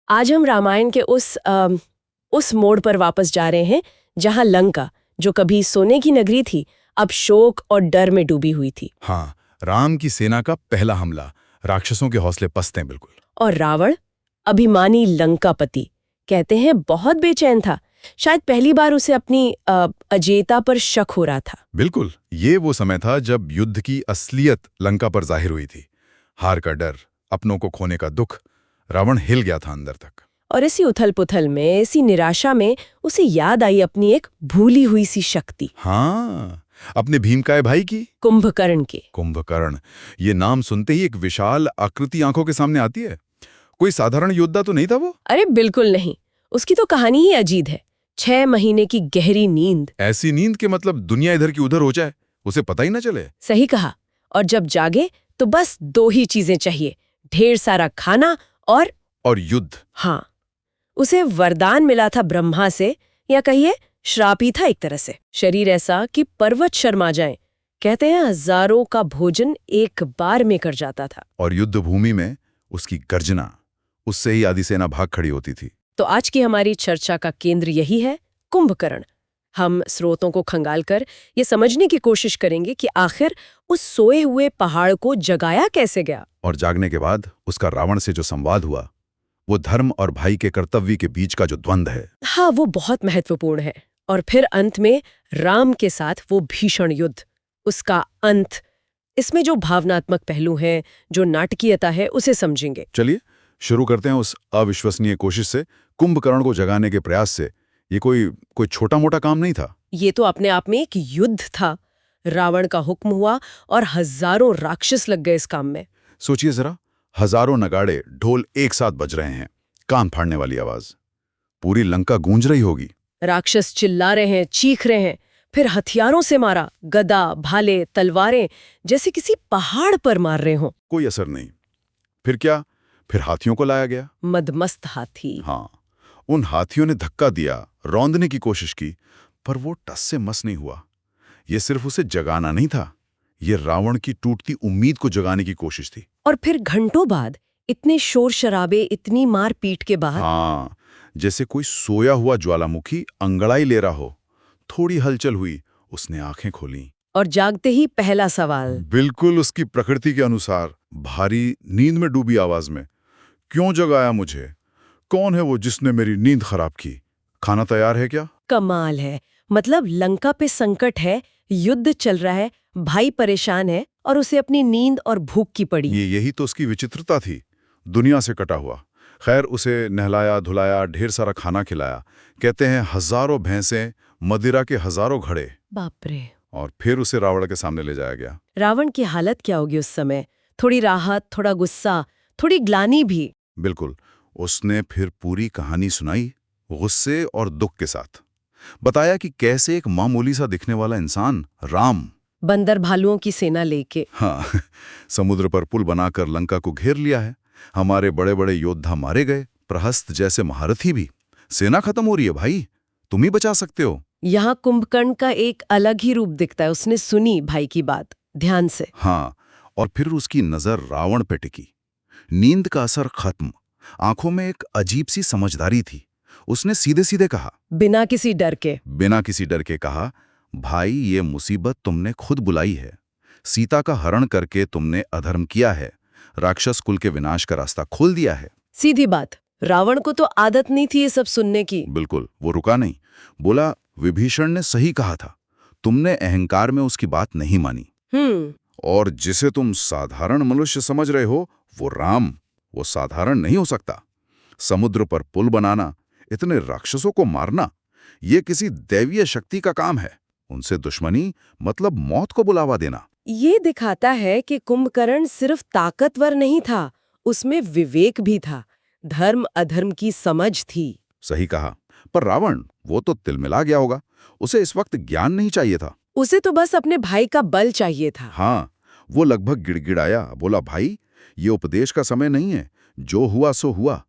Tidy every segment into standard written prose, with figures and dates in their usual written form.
आज हम रामायण के उस मोड़ पर वापस जा रहे हैं जहां लंका, जो कभी सोने की नगरी थी, अब शोक और डर में डूबी हुई थी। हाँ, राम की सेना का पहला हमला, राक्षसों के हौसले पस्त हैं बिल्कुल। और रावण, अभिमानी लंकापति, कहते हैं बहुत बेचैन था। शायद पहली बार उसे अपनी अजेयता पर शक हो रहा था। बिल्कुल, ये वो समय था जब युद्ध की असलियत लंका पर जाहिर हुई थी। हार का डर, अपनों को खोने का दुख, रावण हिल गया था अंदर तक। और इसी उथल-पुथल में, इसी निराशा में उसे याद आई अपनी एक भूली हुई सी शक्ति, हाँ, अपने भीमकाय भाई की। कुंभकर्ण की। कुंभकर्ण, ये नाम सुनते ही एक विशाल आकृति आंखों के सामने आती है। कोई साधारण योद्धा तो नहीं था वो। अरे बिल्कुल नहीं, उसकी तो कहानी ही अजीब है। 6 महीने की गहरी नींद। ऐसी नींद के मतलब दुनिया इधर की उधर हो जाए, उसे पता ही ना चले। सही कहा। और जब जागे तो बस 2 ही चीजें चाहिए, ढेर सारा खाना और युद्ध। हाँ, उसे वरदान मिला था ब्रह्मा से, या कहिए श्राप ही था एक तरह से। शरीर ऐसा कि पर्वत शर्मा जाएं। कहते हैं हजारों का भोजन एक बार में कर जाता था। और युद्ध भूमि में उसकी गर्जना, उससे ही आधी सेना भाग खड़ी होती थी। तो आज की हमारी चर्चा का केंद्र यही है, कुंभकर्ण। हम स्रोतों को खंगालकर ये समझने की कोशिश करेंगे कि आखिर उस सोए हुए पहाड़ को जगाया कैसे गया। और जागने के बाद उसका रावण से जो संवाद हुआ, वो धर्म और भाई के कर्तव्य के बीच का जो द्वंद्व है। हाँ, वो बहुत महत्वपूर्ण है। और फिर अंत में राम के साथ वो भीषण युद्ध, उसका अंत, इसमें जो भावनात्मक पहलू हैं, जो नाटकीयता है, उसे समझेंगे। चलिए शुरू करते हैं उस अविश्वसनीय कोशिश से, कुंभकर्ण को जगाने के प्रयास से। ये कोई छोटा मोटा काम नहीं था। ये तो अपने आप में एक युद्ध था। रावण का हुक्म हुआ और हजारों राक्षस लग गए इस काम में। सोचिए जरा, हजारों नगाड़े, ढोल एक साथ बज रहे हैं, कान फाड़ने वाली आवाज, पूरी लंका गूंज रही होगी। राक्षस चिल्ला रहे हैं, चीख रहे हैं। फिर हथियारों से मारा, गदा, भाले, तलवारें, जैसे किसी पहाड़ पर मार रहे हों। कोई असर नहीं। फिर क्या? फिर हाथियों को लाया गया। मदमस्त हाथी। हाँ, उन हाथियों ने धक्का दिया, रौंदने की कोशिश की, पर वो टस से मस नहीं हुआ। ये सिर्फ उसे जगाना नहीं था, ये रावण की टूटती उम्मीद को जगाने की कोशिश थी। और फिर घंटों बाद, इतने शोर शराबे, इतनी मार पीट के बाद, हाँ, जैसे कोई सोया हुआ ज्वालामुखी अंगड़ाई ले रहा हो। थोड़ी हलचल हुई, उसने आंखें खोली। और जागते ही पहला सवाल। बिल्कुल उसकी प्रकृति के अनुसार, भारी नींद में डूबी आवाज में, क्यों जगाया मुझे? कौन है वो जिसने मेरी नींद खराब की? खाना तैयार है क्या? कमाल है। मतलब लंका पे संकट है, युद्ध चल रहा है, भाई परेशान है, और उसे अपनी नींद और भूख की पड़ी। यही तो उसकी विचित्रता थी, दुनिया से कटा हुआ। खैर, उसे नहलाया धुलाया, ढेर सारा खाना खिलाया। कहते हैं हजारों भैंसें, मदिरा के हजारों घड़े। बाप रे। और फिर उसे रावण के सामने ले जाया गया। रावण की हालत क्या होगी उस समय? थोड़ी राहत, थोड़ा गुस्सा, थोड़ी ग्लानि भी। बिल्कुल। उसने फिर पूरी कहानी सुनाई, गुस्से और दुख के साथ। बताया कि कैसे एक मामूली सा दिखने वाला इंसान, राम, बंदर भालुओं की सेना लेके, हाँ, समुद्र पर पुल बनाकर लंका को घेर लिया है। हमारे बड़े बड़े योद्धा मारे गए, प्रहस्त जैसे महारथी भी। सेना खत्म हो रही है भाई, तुम ही बचा सकते हो। यहाँ कुंभकर्ण का एक अलग ही रूप दिखता है। उसने सुनी भाई की बात ध्यान से। हाँ, और फिर उसकी नजर रावण पे टिकी। नींद का असर खत्म, आंखों में एक अजीब सी समझदारी थी। उसने सीधे सीधे कहा, बिना किसी डर के कहा, भाई, ये मुसीबत तुमने खुद बुलाई है। सीता का हरण करके तुमने अधर्म किया है, राक्षस कुल के विनाश का रास्ता खोल दिया है। सीधी बात। रावण को तो आदत नहीं थी ये सब सुनने की। बिल्कुल, वो रुका नहीं। बोला, विभीषण ने सही कहा था, तुमने अहंकार में उसकी बात नहीं मानी। और जिसे तुम साधारण मनुष्य समझ रहे हो, वो राम, वो साधारण नहीं हो सकता। समुद्र पर पुल बनाना, इतने राक्षसों को मारना, ये किसी दैवीय शक्ति का काम है। उनसे दुश्मनी मतलब मौत को बुलावा देना। ये दिखाता है कि कुंभकर्ण सिर्फ ताकतवर नहीं था, उसमें विवेक भी था, धर्म अधर्म की समझ थी। सही कहा। पर रावण, वो तो तिलमिला गया होगा। उसे इस वक्त ज्ञान नहीं चाहिए था। उसे तो बस अपने भाई का बल चाहिए था। हाँ, वो लगभग गिड़गिड़ाया, बोला, भाई, ये उपदेश का समय नहीं है। जो हुआ सो हुआ।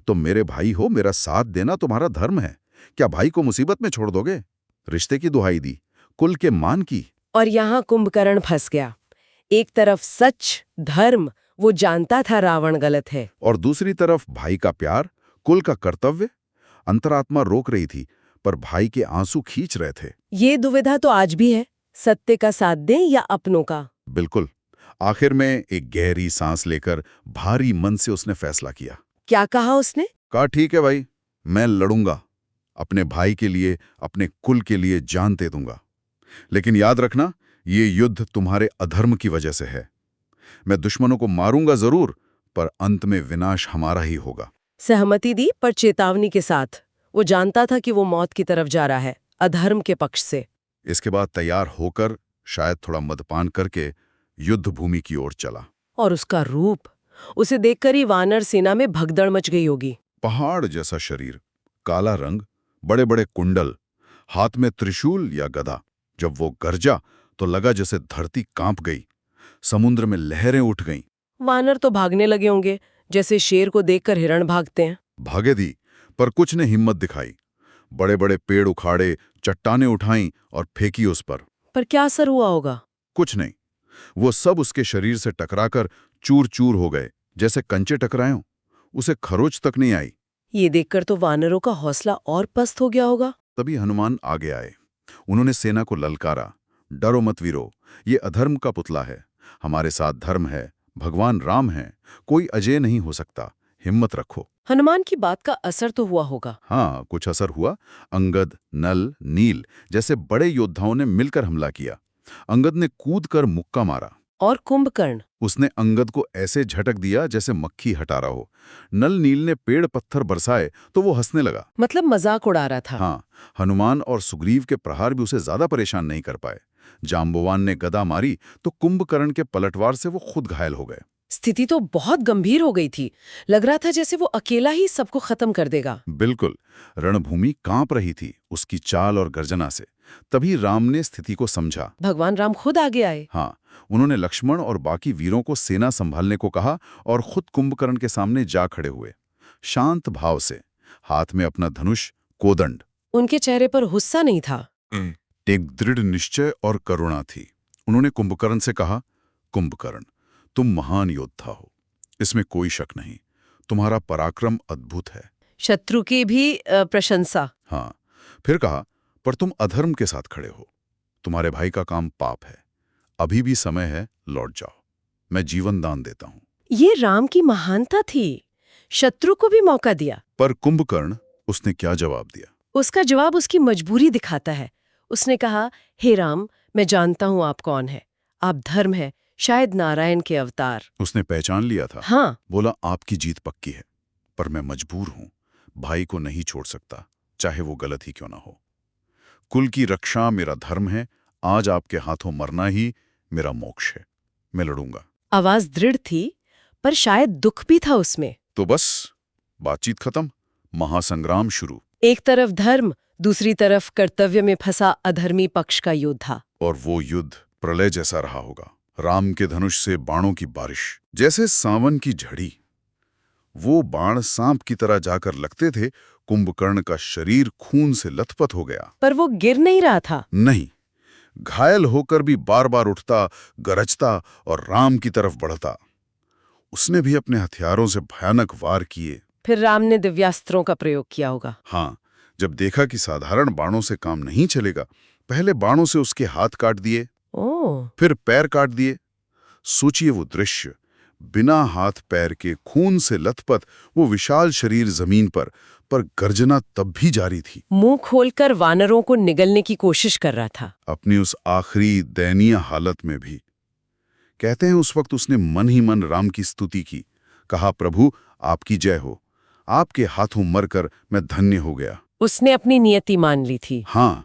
तुम मेरे भाई हो, मेरा साथ देना तुम्हारा धर्म है। क्या भाई को मुसीबत में छोड़ दोगे? रिश्ते की दुहाई दी, कुल के मान की। और यहाँ कुंभकर्ण फंस गया। एक तरफ सच, धर्म, वो जानता था रावण गलत है, और दूसरी तरफ भाई का प्यार, कुल का कर्तव्य? अंतरात्मा रोक रही थी, पर भाई के आंसू खींच रहे थे। ये दुविधा तो आज भी है, सत्य का साथ दें या अपनों का। बिल्कुल। आखिर में एक गहरी सांस लेकर भारी मन से उसने फैसला किया। क्या कहा उसने? कहा, ठीक है भाई, मैं लड़ूंगा, अपने भाई के लिए, अपने कुल के लिए जान दे दूंगा। लेकिन याद रखना, ये युद्ध तुम्हारे अधर्म की वजह से है। मैं दुश्मनों को मारूंगा जरूर, पर अंत में विनाश हमारा ही होगा। सहमति दी, पर चेतावनी के साथ। वो जानता था कि वो मौत की तरफ जा रहा है, अधर्म के पक्ष से। इसके बाद तैयार होकर, शायद थोड़ा मदपान करके, युद्ध भूमि की ओर चला। और उसका रूप, उसे देखकर ही वानर सेना में भगदड़ मच गई होगी। पहाड़ जैसा शरीर, काला रंग, बड़े बड़े कुंडल, हाथ में त्रिशूल या गदा। जब वो गरजा तो लगा जैसे धरती कांप गई, समुद्र में लहरें उठ गईं। वानर तो भागने लगे होंगे, जैसे शेर को देखकर हिरण भागते हैं। भागे दी, पर कुछ ने हिम्मत दिखाई। बड़े बड़े पेड़ उखाड़े, चट्टानें उठाईं और फेंकी उस पर क्या असर हुआ होगा? कुछ नहीं। वो सब उसके शरीर से टकराकर चूर चूर हो गए, जैसे कंचे टकराए हों। उसे खरोच तक नहीं आई। ये देखकर तो वानरों का हौसला और पस्त हो गया होगा। तभी हनुमान आगे आए। उन्होंने सेना को ललकारा, डरो मत वीरो, ये अधर्म का पुतला है, हमारे साथ धर्म है, भगवान राम है, कोई अजय नहीं हो सकता, हिम्मत रखो। हनुमान की बात का असर तो हुआ होगा। हाँ, कुछ असर हुआ। अंगद, नल, नील जैसे बड़े योद्धाओं ने मिलकर हमला किया। अंगद ने कूदकर मुक्का मारा। और कुंभकर्ण? उसने अंगद को ऐसे झटक दिया जैसे मक्खी हटा रहा हो। नल नील ने पेड़ पत्थर बरसाए तो वो हंसने लगा। मतलब मजाक उड़ा रहा था। हाँ, हनुमान और सुग्रीव के प्रहार भी उसे ज्यादा परेशान नहीं कर पाए। जाम्बवान ने गदा मारी तो कुंभकर्ण के पलटवार से वो खुद घायल हो गए। स्थिति तो बहुत गंभीर हो गई थी। लग रहा था जैसे वो अकेला ही सबको खत्म कर देगा। बिल्कुल। रणभूमि कांप रही थी उसकी चाल और गर्जना से। तभी राम ने स्थिति को समझा। भगवान राम खुद आगे आए। हाँ, उन्होंने लक्ष्मण और बाकी वीरों को सेना संभालने को कहा और खुद कुंभकर्ण के सामने जा खड़े हुए, शांत भाव से, हाथ में अपना धनुष, कोदंड। उनके चेहरे पर गुस्सा नहीं था, एक दृढ़ निश्चय और करुणा थी। उन्होंने कुंभकर्ण से कहा, कुंभकर्ण, तुम महान योद्धा हो, इसमें कोई शक नहीं, तुम्हारा पराक्रम अद्भुत है। शत्रु की भी प्रशंसा। हाँ, फिर कहा, पर तुम अधर्म के साथ खड़े हो, तुम्हारे भाई का काम पाप है, अभी भी समय है, लौट जाओ, मैं जीवन दान देता हूं। ये राम की महानता थी, शत्रु को भी मौका दिया। पर कुंभकर्ण, उसने क्या जवाब दिया? उसका जवाब उसकी मजबूरी दिखाता है। उसने कहा, हे राम, मैं जानता हूं आप कौन है, आप धर्म है, शायद नारायण के अवतार। उसने पहचान लिया था। हाँ। बोला, आपकी जीत पक्की है, पर मैं मजबूर हूं, भाई को नहीं छोड़ सकता, चाहे वो गलत ही क्यों ना हो। कुल की रक्षा मेरा धर्म है, आज आपके हाथों मरना ही मेरा मोक्ष है, मैं लड़ूंगा। आवाज दृढ़ थी, पर शायद दुख भी था उसमें। तो बस, बातचीत खत्म, महासंग्राम शुरू। एक तरफ धर्म, दूसरी तरफ कर्तव्य में फंसा अधर्मी पक्ष का योद्धा। और वो युद्ध प्रलय जैसा रहा होगा। राम के धनुष से बाणों की बारिश, जैसे सावन की झड़ी। वो बाण सांप की तरह जाकर लगते थे। कुंभकर्ण का शरीर खून से लथपथ हो गया। पर वो गिर नहीं रहा था। नहीं, घायल होकर भी बार बार उठता, गरजता और राम की तरफ बढ़ता। उसने भी अपने हथियारों से भयानक वार किए। फिर राम ने दिव्यास्त्रों का प्रयोग किया होगा। हाँ, जब देखा कि साधारण बाणों से काम नहीं चलेगा, पहले बाणों से उसके हाथ काट दिए, फिर पैर काट दिए। सोचिए वो दृश्य, बिना हाथ पैर के खून से लथपथ वो विशाल शरीर जमीन पर गर्जना तब भी जारी थी। मुंह खोलकर वानरों को निगलने की कोशिश कर रहा था। अपनी उस आखिरी दयनीय हालत में भी। कहते हैं उस वक्त उसने मन ही मन राम की स्तुति की, कहा, प्रभु आपकी जय हो, आपके हाथों मरकर मैं धन्य हो गया। उसने अपनी नियति मान ली थी। हाँ,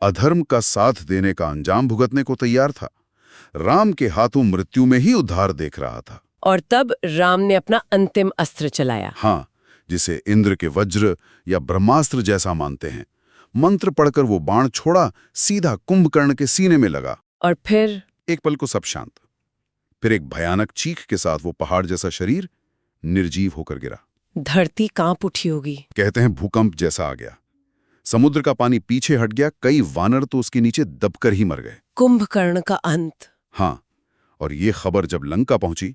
अधर्म का साथ देने का अंजाम भुगतने को तैयार था। राम के हाथों मृत्यु में ही उद्धार देख रहा था। और तब राम ने अपना अंतिम अस्त्र चलाया। हाँ, जिसे इंद्र के वज्र या ब्रह्मास्त्र जैसा मानते हैं। मंत्र पढ़कर वो बाण छोड़ा, सीधा कुंभकर्ण के सीने में लगा। और फिर एक पल को सब शांत। फिर एक भयानक चीख के साथ वो पहाड़ जैसा शरीर निर्जीव होकर गिरा। धरती कांप उठी होगी। कहते हैं भूकंप जैसा आ गया। समुद्र का पानी पीछे हट गया, कई वानर तो उसके नीचे दबकर ही मर गए। कुंभकर्ण का अंत। हाँ, और ये खबर जब लंका पहुंची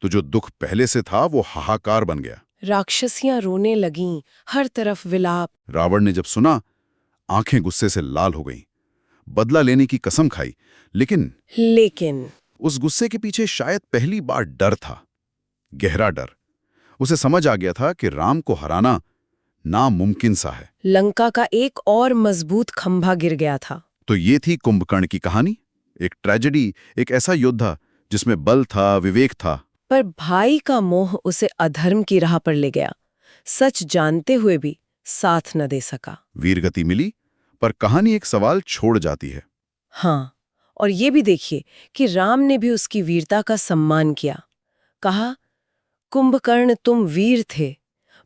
तो जो दुख पहले से था वो हाहाकार बन गया। राक्षसियां रोने लगीं, हर तरफ विलाप। रावण ने जब सुना, आंखें गुस्से से लाल हो गईं। बदला लेने की कसम खाई, लेकिन उस गुस्से के पीछे शायद पहली बार डर था, गहरा डर। उसे समझ आ गया था कि राम को हराना नामुमकिन सा है। लंका का एक और मजबूत खंभा गिर गया था। तो ये थी कुंभकर्ण की कहानी, एक ट्रेजेडी, एक ऐसा योद्धा जिसमें बल था, विवेक था। पर भाई का मोह उसे अधर्म की राह पर ले गया। सच जानते हुए भी साथ न दे सका। वीरगति मिली, पर कहानी एक सवाल छोड़ जाती है। हाँ, और ये भी देखिए कि राम ने भी उसकी वीरता का सम्मान किया। कहा, कुंभकर्ण तुम वीर थे,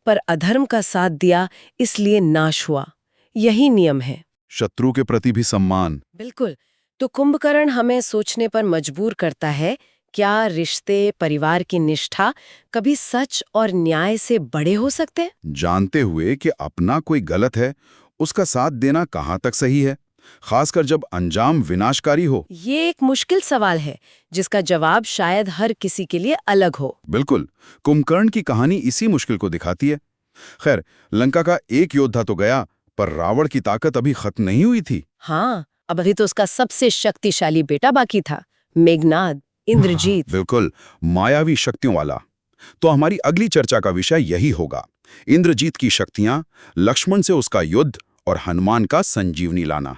पर अधर्म का साथ दिया इसलिए नाश हुआ। यही नियम है। शत्रु के प्रति भी सम्मान। बिल्कुल। तो कुंभकर्ण हमें सोचने पर मजबूर करता है, क्या रिश्ते, परिवार की निष्ठा कभी सच और न्याय से बड़े हो सकते? जानते हुए कि अपना कोई गलत है, उसका साथ देना कहाँ तक सही है, खासकर जब अंजाम विनाशकारी हो? ये एक मुश्किल सवाल है, जिसका जवाब शायद हर किसी के लिए अलग हो। बिल्कुल, कुंभकर्ण की कहानी इसी मुश्किल को दिखाती है। खैर, लंका का एक योद्धा तो गया, पर रावण की ताकत अभी खत्म नहीं हुई थी। हाँ, अब अभी तो उसका सबसे शक्तिशाली बेटा बाकी था, मेघनाद, इंद्रजीत। बिल्कुल, मायावी शक्तियों वाला। तो हमारी अगली चर्चा का विषय यही होगा, इंद्रजीत की शक्तियां, लक्ष्मण से उसका युद्ध और हनुमान का संजीवनी लाना।